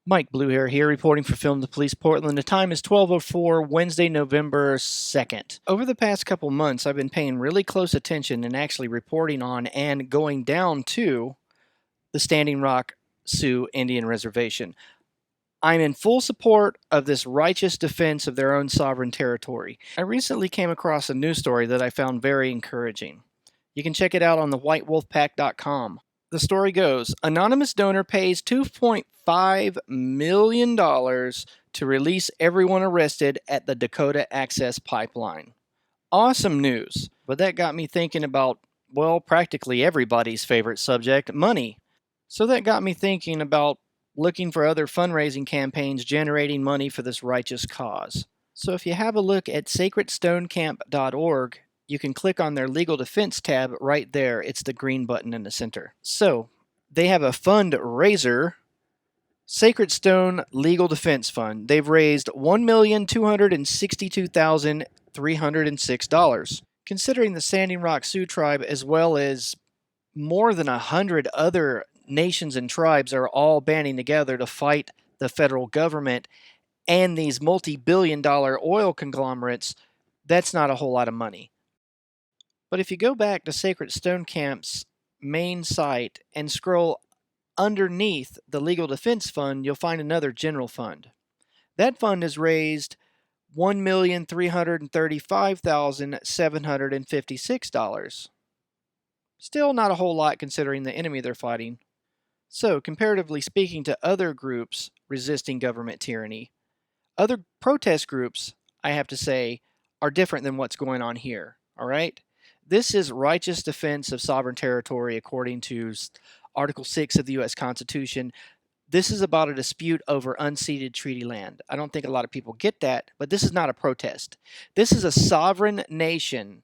Mike Blue Hair here, reporting for Film the Police Portland. The time is 12:04, Wednesday, November 2nd. Over the past couple months, I've been paying really close attention and actually reporting on and going down to the Standing Rock Sioux Indian Reservation. I'm in full support of this righteous defense of their own sovereign territory. I recently came across a news story that I found very encouraging. You can check it out on thewhitewolfpack.com. The story goes, anonymous donor pays $2.5 million to release everyone arrested at the Dakota Access Pipeline. Awesome news, but that got me thinking about, well, practically everybody's favorite subject, money. So that got me thinking about looking for other fundraising campaigns generating money for this righteous cause. So if you have a look at sacredstonecamp.org, you can click on their legal defense tab right there. It's the green button in the center. So they have a fundraiser, Sacred Stone Legal Defense Fund. They've raised $1,262,306. Considering the Standing Rock Sioux tribe, as well as more than 100 other nations and tribes, are all banding together to fight the federal government and these multi-billion-dollar oil conglomerates, that's not a whole lot of money. But if you go back to Sacred Stone Camp's main site and scroll underneath the Legal Defense Fund, you'll find another general fund. That fund has raised $1,335,756. Still not a whole lot considering the enemy they're fighting. So, comparatively speaking to other groups resisting government tyranny, other protest groups, I have to say, are different than what's going on here, all right? This is righteous defense of sovereign territory according to Article 6 of the U.S. Constitution. This is about a dispute over unceded treaty land. I don't think a lot of people get that, but this is not a protest. This is a sovereign nation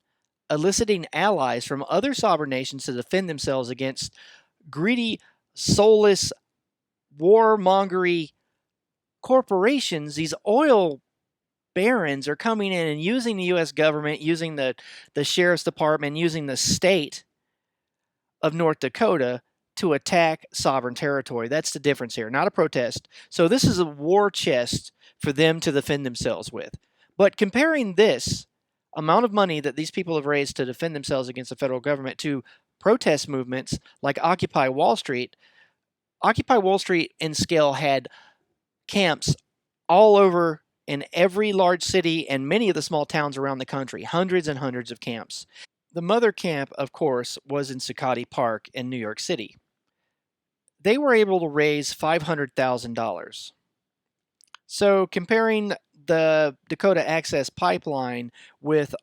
eliciting allies from other sovereign nations to defend themselves against greedy, soulless, warmongery corporations. These oil barons are coming in and using the U.S. government, using the sheriff's department, using the state of North Dakota to attack sovereign territory. That's the difference here, not a protest. So this is a war chest for them to defend themselves with. But comparing this amount of money that these people have raised to defend themselves against the federal government to protest movements like Occupy Wall Street in scale had camps all over in every large city and many of the small towns around the country, hundreds and hundreds of camps. The mother camp, of course, was in Zuccotti Park in New York City. They were able to raise $500,000. So comparing the Dakota Access Pipeline with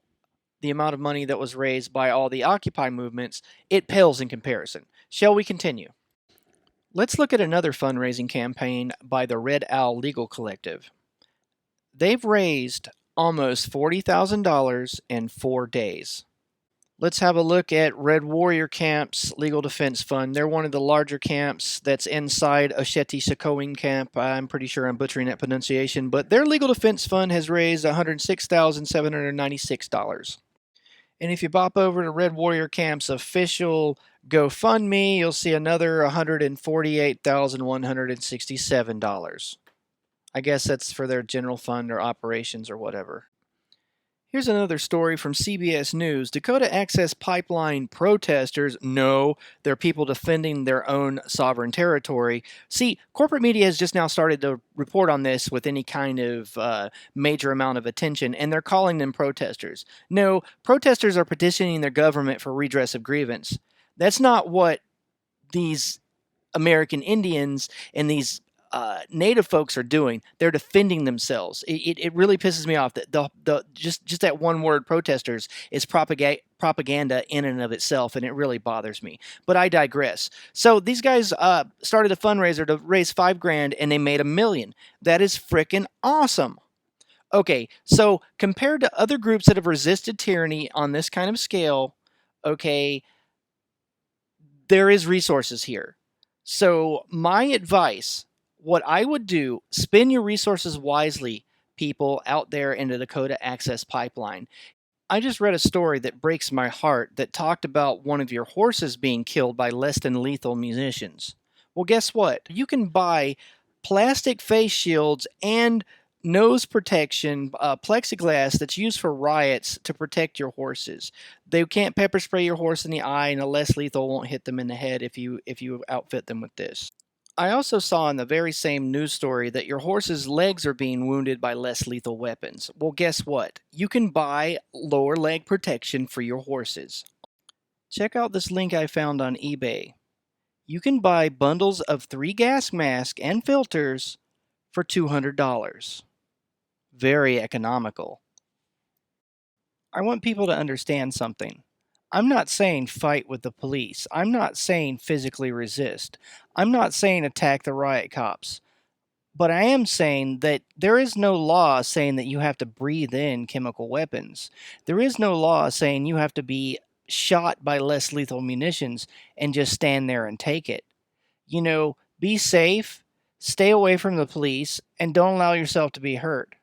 the amount of money that was raised by all the Occupy movements, it pales in comparison. Shall we continue? Let's look at another fundraising campaign by the Red Owl Legal Collective. They've raised almost $40,000 in 4 days. Let's have a look at Red Warrior Camp's Legal Defense Fund. They're one of the larger camps that's inside Osheti-Sakowing Camp. I'm pretty sure I'm butchering that pronunciation, but their Legal Defense Fund has raised $106,796. And if you bop over to Red Warrior Camp's official GoFundMe, you'll see another $148,167. I guess that's for their general fund or operations or whatever. Here's another story from CBS News. Dakota Access Pipeline protesters know they're people defending their own sovereign territory. See, corporate media has just now started to report on this with any kind of major amount of attention, and they're calling them protesters. No, protesters are petitioning their government for redress of grievance. That's not what these American Indians and these Native folks are doing. They're defending themselves. It really pisses me off that just that one word protesters is propaganda in and of itself, and it really bothers me. But I digress. So these guys started a fundraiser to raise $5,000, and they made $1 million. That is frickin' awesome. Okay, so compared to other groups that have resisted tyranny on this kind of scale, okay, there is resources here. So my advice, what I would do, spend your resources wisely, people out there in the Dakota Access Pipeline. I just read a story that breaks my heart that talked about one of your horses being killed by less than lethal munitions. Well, guess what? You can buy plastic face shields and nose protection, plexiglass that's used for riots to protect your horses. They can't pepper spray your horse in the eye, and a less lethal won't hit them in the head if you outfit them with this. I also saw in the very same news story that your horse's legs are being wounded by less lethal weapons. Well, guess what? You can buy lower leg protection for your horses. Check out this link I found on eBay. You can buy bundles of 3 gas masks and filters for $200. Very economical. I want people to understand something. I'm not saying fight with the police. I'm not saying physically resist. I'm not saying attack the riot cops. But I am saying that there is no law saying that you have to breathe in chemical weapons. There is no law saying you have to be shot by less lethal munitions and just stand there and take it. Be safe, stay away from the police, and don't allow yourself to be hurt.